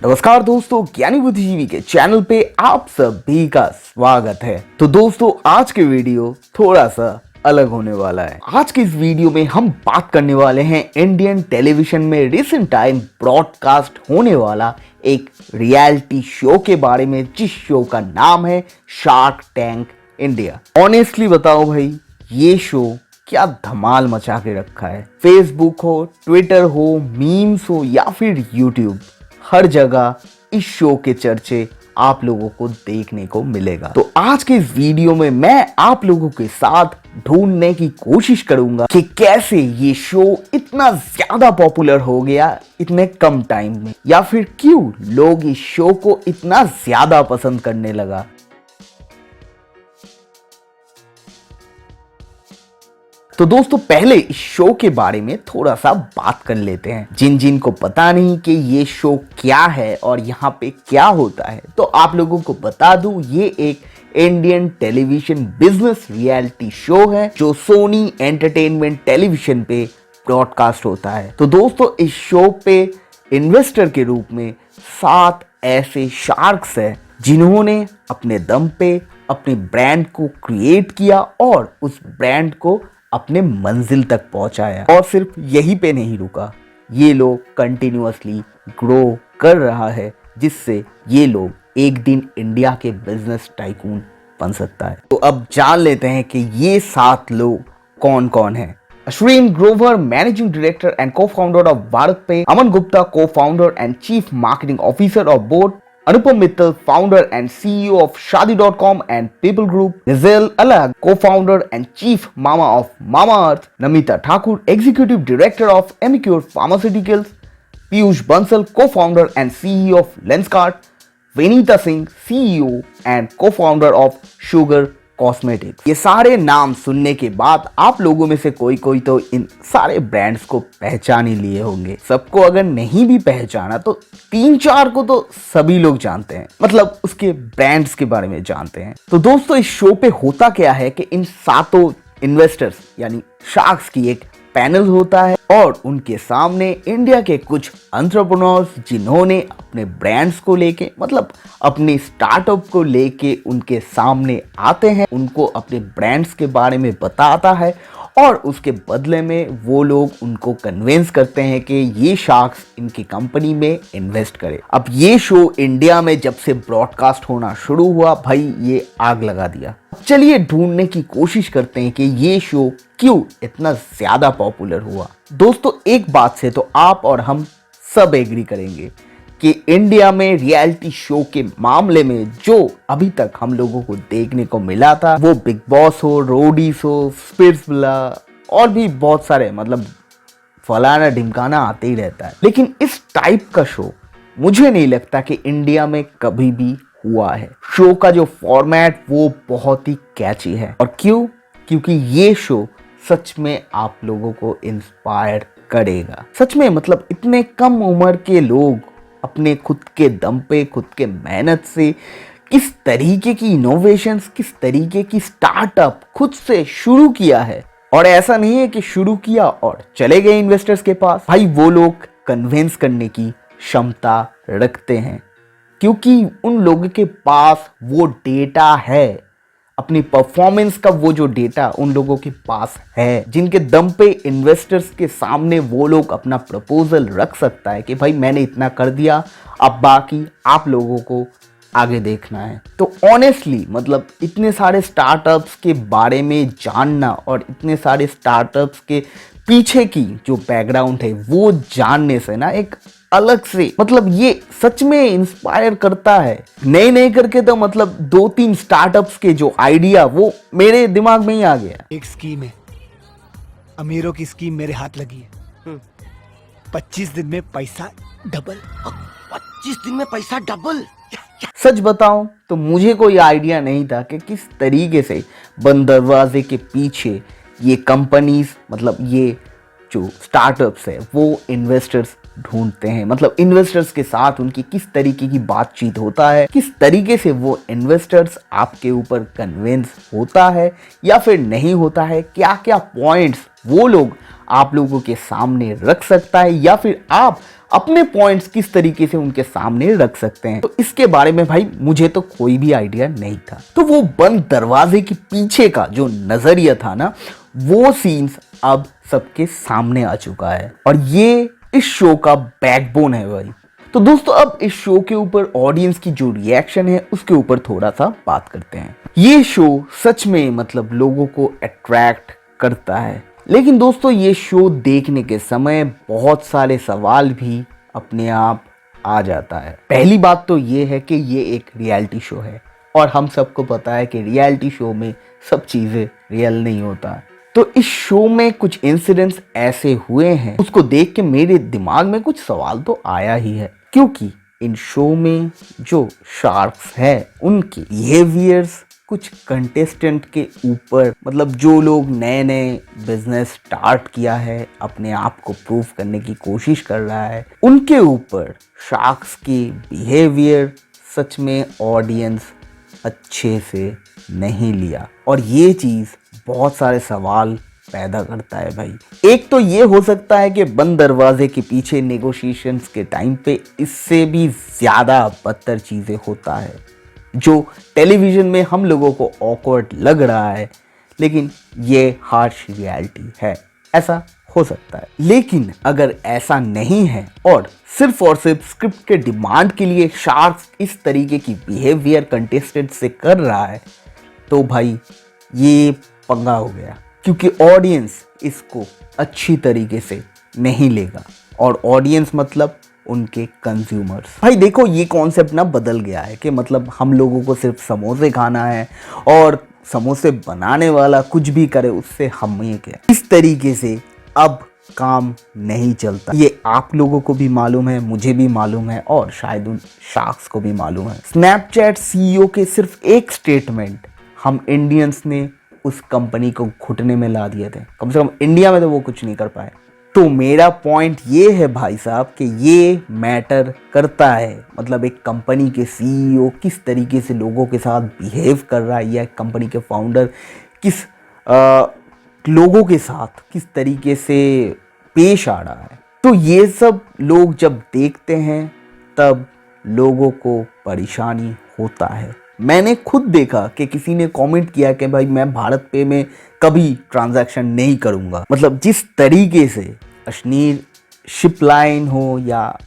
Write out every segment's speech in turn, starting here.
नमस्कार दोस्तों, ज्ञानी बुद्धिजीवी के चैनल पे आप सभी का स्वागत है। तो दोस्तों, आज के वीडियो थोड़ा सा अलग होने वाला है। आज के इस वीडियो में हम बात करने वाले हैं इंडियन टेलीविजन में रिसेंट टाइम ब्रॉडकास्ट होने वाला एक रियलिटी शो के बारे में, जिस शो का नाम है शार्क टैंक इंडिया। ऑनेस्टली बताओ भाई, ये शो क्या धमाल मचा के रखा है। फेसबुक हो, ट्विटर हो, मीम्स हो या फिर यूट्यूब, हर जगह इस शो के चर्चे आप लोगों को देखने को मिलेगा। तो आज के इस वीडियो में मैं आप लोगों के साथ ढूंढने की कोशिश करूंगा कि कैसे ये शो इतना ज्यादा पॉपुलर हो गया इतने कम टाइम में, या फिर क्यों लोग इस शो को इतना ज्यादा पसंद करने लगा। तो दोस्तों, पहले इस शो के बारे में थोड़ा सा बात कर लेते हैं। जिन जिन को पता नहीं कि ये शो क्या है और यहाँ पे क्या होता है, तो आप लोगों को बता दूं, ये एक Indian television business reality show है जो सोनी एंटरटेनमेंट टेलीविजन पे ब्रॉडकास्ट होता है। तो दोस्तों, इस शो पे इन्वेस्टर के रूप में 7 ऐसे शार्क्स हैं जिन्होंने अपने दम पे अपने ब्रांड को क्रिएट किया और उस ब्रांड को अपने मंजिल तक पहुंचाया। और सिर्फ यही पे नहीं रुका, ये लोग कंटिन्यूअसली ग्रो कर रहा है, जिससे ये लोग एक दिन इंडिया के बिजनेस टाइकून बन सकता है। तो अब जान लेते हैं कि ये 7 लोग कौन कौन हैं। Ashwin Grover, managing director and को फाउंडर ऑफ भारत पे। अमन गुप्ता, को founder and chief marketing officer of board. Anupam Mittal, founder and CEO of Shaadi.com and People Group. Rizal Alag, co-founder and chief mama of Mamaearth. Namita Thakur, executive director of Emicure Pharmaceuticals. Piyush Bansal, co-founder and CEO of Lenskart. Vinita Singh, CEO and co-founder of Sugar cosmetics. ये सारे नाम सुनने के बाद आप लोगों में से कोई कोई तो इन सारे ब्रांड्स को पहचान ही लिए होंगे। सबको अगर नहीं भी पहचाना तो 3-4 को तो सभी लोग जानते हैं, मतलब उसके ब्रांड्स के बारे में जानते हैं। तो दोस्तों, इस शो पे होता क्या है कि इन 7 इन्वेस्टर्स यानी शार्क्स की एक पैनल होता है और उनके सामने इंडिया के कुछ एंटरप्रेन्योर्स जिन्होंने अपने ब्रांड्स को लेके, मतलब अपने स्टार्टअप को लेके उनके सामने आते हैं, उनको अपने ब्रांड्स के बारे में बताता है और उसके बदले में वो लोग उनको कन्विंस करते हैं कि ये शार्क्स इनकी कंपनी में इन्वेस्ट करें। अब ये शो इंडिया में जब से ब्रॉडकास्ट होना शुरू हुआ, भाई ये आग लगा दिया। चलिए ढूंढने की कोशिश करते हैं कि ये शो क्यों इतना ज्यादा पॉपुलर हुआ। दोस्तों, एक बात से तो आप और हम सब एग्री करेंगे कि इंडिया में रियलिटी शो के मामले में जो अभी तक हम लोगों को देखने को मिला था, वो बिग बॉस हो, रोडीज हो, स्पिट्सविला और भी बहुत सारे, मतलब फलाना ढिमकाना आते ही रहता है। लेकिन इस टाइप का शो मुझे नहीं लगता कि इंडिया में कभी भी हुआ है। शो का जो फॉर्मेट वो बहुत ही कैची है। और क्यों? क्योंकि ये शो सच में आप लोगों को इंस्पायर करेगा। सच में, मतलब इतने कम उम्र के लोग अपने खुद के दम पे, खुद के मेहनत से किस तरीके की इनोवेशंस, किस तरीके की स्टार्टअप खुद से शुरू किया है। और ऐसा नहीं है कि शुरू किया और चले गए इन्वेस्टर्स के पास। भाई, वो लोग कन्विंस करने की क्षमता रखते हैं, क्योंकि उन लोगों के पास वो डेटा है। अपनी परफॉर्मेंस का वो जो डेटा उन लोगों के पास है, जिनके दम पे इन्वेस्टर्स के सामने वो लोग अपना प्रपोजल रख सकता है कि भाई मैंने इतना कर दिया, अब बाकी आप लोगों को आगे देखना है। तो ऑनेस्टली, मतलब इतने सारे स्टार्टअप्स के बारे में जानना और इतने सारे स्टार्टअप्स के पीछे की जो बैकग्राउंड है वो जानने से ना एक अलग से, मतलब ये सच में इंस्पायर करता है। नए करके तो मतलब 2-3 स्टार्टअप्स के जो आइडिया वो मेरे दिमाग में ही आ गया। एक स्कीम है, अमीरों की स्कीम मेरे हाथ लगी है। 25 दिन में पैसा डबल। 25 दिन में पैसा डबल? सच बताऊं तो मुझे कोई आइडिया नहीं था कि किस तरीके से बंद दरवाजे के पीछे ये कंपनीज, मतलब ये जो स्टार्टअप्स है वो इन्वेस्टर्स ढूंढते हैं। मतलब इन्वेस्टर्स के साथ उनकी किस तरीके की बातचीत होता है, किस तरीके से वो इन्वेस्टर्स आपके ऊपर कन्विंस होता है या फिर नहीं होता है, क्या क्या पॉइंट्स वो लोग आप लोगों के सामने रख सकता है या फिर आप अपने पॉइंट्स किस तरीके से उनके सामने रख सकते हैं। तो इसके बारे में भाई मुझे तो कोई भी आइडिया नहीं था। तो वो बंद दरवाजे के पीछे का जो नजरिया था ना, वो सीन्स अब सबके सामने आ चुका है और ये इस शो का बैकबोन है भाई। तो दोस्तों अब इस शो के ऊपर ऑडियंस की जो रिएक्शन है उसके ऊपर थोड़ा सा बात करते हैं। ये शो सच में मतलब लोगों को अट्रैक्ट करता है, लेकिन दोस्तों ये शो देखने के समय बहुत सारे सवाल भी अपने आप आ जाता है। पहली बात तो ये है कि ये एक रियलिटी शो है और हम सबको पता है कि रियलिटी शो में सब चीज़ें रियल नहीं होता। तो इस शो में कुछ इंसिडेंट्स ऐसे हुए हैं, उसको देख के मेरे दिमाग में कुछ सवाल तो आया ही है, क्योंकि इन शो में जो शार्क्स हैं उनके बिहेवियर्स कुछ कंटेस्टेंट के ऊपर, मतलब जो लोग नए नए बिजनेस स्टार्ट किया है, अपने आप को प्रूव करने की कोशिश कर रहा है, उनके ऊपर शार्क्स के बिहेवियर सच में ऑडियंस अच्छे से नहीं लिया और ये चीज़ बहुत सारे सवाल पैदा करता है भाई। एक तो ये हो सकता है कि बंद दरवाजे के पीछे नेगोशिएशंस के टाइम पे इससे भी ज़्यादा बदतर चीज़ें होता है, जो टेलीविज़न में हम लोगों को ऑकवर्ड लग रहा है, लेकिन ये हार्श रियलिटी है, ऐसा हो सकता है। लेकिन अगर ऐसा नहीं है और सिर्फ स्क्रिप्ट के डिमांड के लिए शार्क्स इस तरीके की बिहेवियर कंटेस्टेंट से कर रहा है, तो भाई ये पंगा हो गया, क्योंकि ऑडियंस इसको अच्छी तरीके से नहीं लेगा। और ऑडियंस मतलब उनके कंज्यूमर्स। भाई देखो ये कॉन्सेप्ट ना बदल गया है कि मतलब हम लोगों को सिर्फ समोसे खाना है और समोसे बनाने वाला कुछ भी करे उससे हमें क्या। इस तरीके से अब काम नहीं चलता। ये आप लोगों को भी मालूम है, मुझे भी मालूम है और शायद उन शार्क्स को भी मालूम है। स्नैपचैट सीईओ के सिर्फ एक स्टेटमेंट हम इंडियंस ने उस कंपनी को घुटने में ला दिए थे। कम से कम इंडिया में तो वो कुछ नहीं कर पाए। तो मेरा पॉइंट ये है भाई साहब कि ये मैटर करता है, मतलब एक कंपनी के सीईओ किस तरीके से लोगों के साथ बिहेव कर रहा है या कंपनी के फाउंडर किस लोगों के साथ किस तरीके से पेश आ रहा है। तो ये सब लोग जब देखते हैं तब लोगों को परेशानी होता है। मैंने खुद देखा कि किसी ने कमेंट किया कि भाई मैं भारत पे में कभी ट्रांजैक्शन नहीं करूँगा। मतलब जिस तरीके से अश्नीर शिप लाइन हो या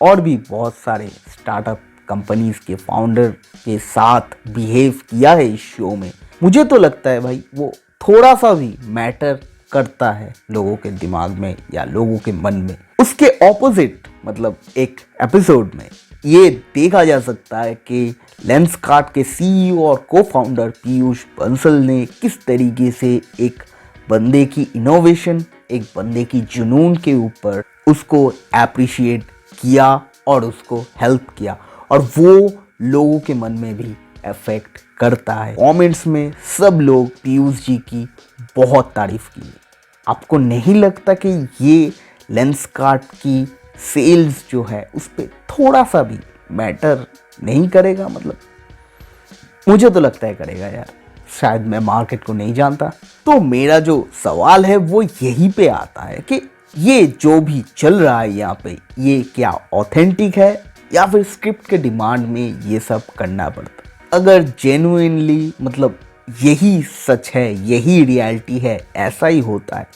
और भी बहुत सारे स्टार्टअप कंपनीज के फाउंडर के साथ बिहेव किया है इस शो में, मुझे तो लगता है भाई वो थोड़ा सा भी मैटर करता है लोगों के दिमाग में या लोगों के मन में। उसके ऑपोजिट मतलब एक एपिसोड में ये देखा जा सकता है कि लेंसकार्ट के सीईओ और को फाउंडर पीयूष बंसल ने किस तरीके से एक बंदे की इनोवेशन, एक बंदे की जुनून के ऊपर उसको अप्रिशिएट किया और उसको हेल्प किया, और वो लोगों के मन में भी इफेक्ट करता है। कमेंट्स में सब लोग पीयूष जी की बहुत तारीफ की। आपको नहीं लगता कि ये लेंसकार्ट की सेल्स जो है उस पर थोड़ा सा भी मैटर नहीं करेगा? मतलब मुझे तो लगता है करेगा यार, शायद मैं मार्केट को नहीं जानता। तो मेरा जो सवाल है वो यहीं पे आता है कि ये जो भी चल रहा है यहाँ पे, ये क्या ऑथेंटिक है या फिर स्क्रिप्ट के डिमांड में ये सब करना पड़ता? अगर जेन्युइनली मतलब यही सच है, यही रियलिटी है, ऐसा ही होता है,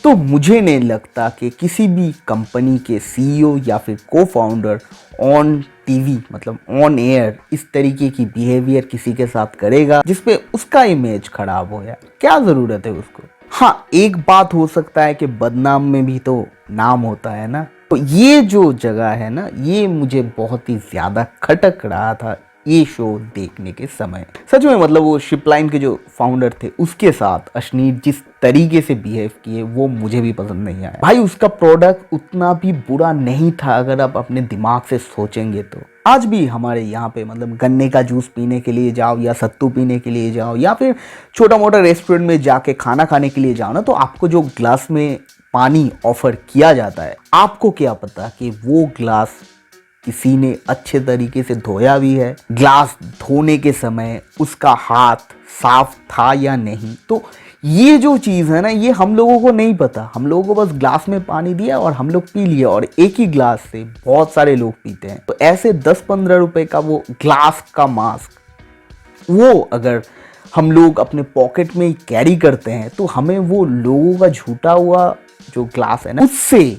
तो मुझे नहीं लगता कि किसी भी कंपनी के सीईओ या फिर को फाउंडर ऑन टीवी मतलब ऑन एयर इस तरीके की बिहेवियर किसी के साथ करेगा जिसपे उसका इमेज खराब हो। यार क्या ज़रूरत है उसको? हाँ, एक बात हो सकता है कि बदनाम में भी तो नाम होता है ना। तो ये जो जगह है ना, ये मुझे बहुत ही ज़्यादा खटक रहा था ये शो देखने के समय। सच में मतलब वो शिपलाइन के जो फाउंडर थे उसके साथ अश्नीर जिस तरीके से बिहेव किए वो मुझे भी पसंद नहीं आया। भाई उसका प्रोडक्ट उतना भी बुरा नहीं था अगर आप अपने दिमाग से सोचेंगे तो। आज भी हमारे यहाँ पे मतलब गन्ने का जूस पीने के लिए जाओ या सत्तू पीने के लिए जाओ या फिर छोटा मोटा रेस्टोरेंट में जाके खाना खाने के लिए जाओ ना, तो आपको जो ग्लास में पानी ऑफर किया जाता है, आपको क्या पता कि वो ग्लास किसी ने अच्छे तरीके से धोया भी है, ग्लास धोने के समय उसका हाथ साफ था या नहीं। तो ये जो चीज़ है ना, ये हम लोगों को नहीं पता। हम लोगों को बस ग्लास में पानी दिया और हम लोग पी लिया, और एक ही ग्लास से बहुत सारे लोग पीते हैं। तो ऐसे 10-15 रुपए का वो ग्लास का मास्क, वो अगर हम लोग अपने पॉकेट में कैरी करते हैं तो हमें वो लोगों का झूठा हुआ जो ग्लास है ना, उससे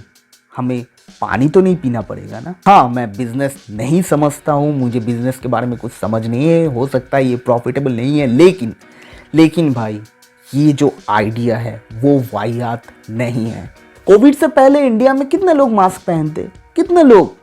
हमें पानी तो नहीं पीना पड़ेगा ना। हाँ, मैं बिजनेस नहीं समझता हूँ, मुझे बिजनेस के बारे में कुछ समझ नहीं है, हो सकता है ये प्रॉफिटेबल नहीं है, लेकिन भाई ये जो आइडिया है वो वाहियात नहीं है। कोविड से पहले इंडिया में कितने लोग मास्क पहनते, कितने लोग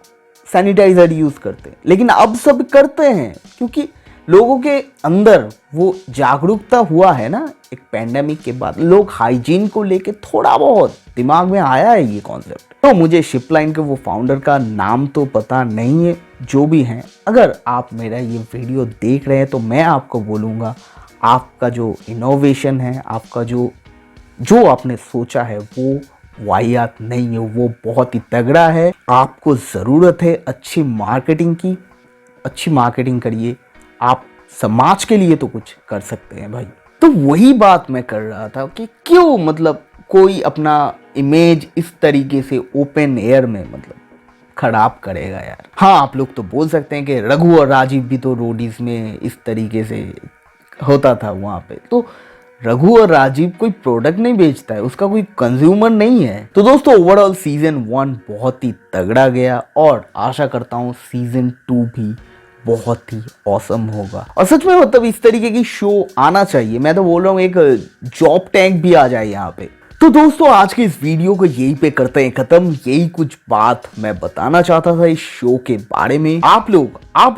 सैनिटाइजर यूज करते, लेकिन अब सब करते हैं क्योंकि लोगों के अंदर वो जागरूकता हुआ है ना। एक पैंडेमिक के बाद लोग हाइजीन को लेके थोड़ा बहुत दिमाग में आया है ये कॉन्सेप्ट। तो मुझे शिपलाइन के वो फाउंडर का नाम तो पता नहीं है, जो भी हैं, अगर आप मेरा ये वीडियो देख रहे हैं तो मैं आपको बोलूँगा, आपका जो इनोवेशन है, आपका जो आपने सोचा है वो वाहियात नहीं है, वो बहुत ही तगड़ा है। आपको ज़रूरत है अच्छी मार्केटिंग की, अच्छी मार्केटिंग करिए, आप समाज के लिए तो कुछ कर सकते हैं भाई। तो वही बात मैं कर रहा था कि क्यों मतलब कोई अपना इमेज इस तरीके से ओपन एयर में मतलब खराब करेगा यार। हाँ, आप लोग तो बोल सकते हैं कि रघु और राजीव भी तो रोडीज में इस तरीके से होता था वहाँ पे। तो रघु और राजीव कोई प्रोडक्ट नहीं बेचता है, उसका कोई कंज्यूमर नहीं है। तो दोस्तों, ओवरऑल सीजन 1 बहुत ही तगड़ा गया और आशा करता हूँ सीजन 2 भी बहुत ही ऑसम होगा। और सच में मतलब इस तरीके की शो आना चाहिए। मैं तो बोल रहा हूँ एक जॉब टैंक भी आ जाए यहाँ पे। तो दोस्तों, आज के इस वीडियो को यहीं पे करते हैं खत्म। यही कुछ बात मैं बताना चाहता था इस शो के बारे में। आप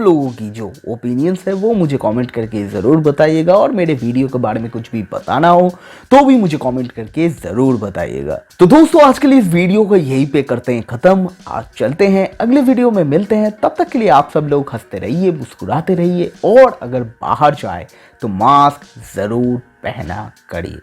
लोगों की जो ओपिनियंस है वो मुझे कमेंट करके जरूर बताइएगा, और मेरे वीडियो के बारे में कुछ भी बताना हो तो भी मुझे कमेंट करके जरूर बताइएगा। तो दोस्तों, आज के लिए इस वीडियो को यहीं पे करते हैं खत्म। आज चलते हैं, अगले वीडियो में मिलते हैं। तब तक के लिए आप सब लोग हंसते रहिए, मुस्कुराते रहिए, और अगर बाहर जाए तो मास्क जरूर पहना करिए।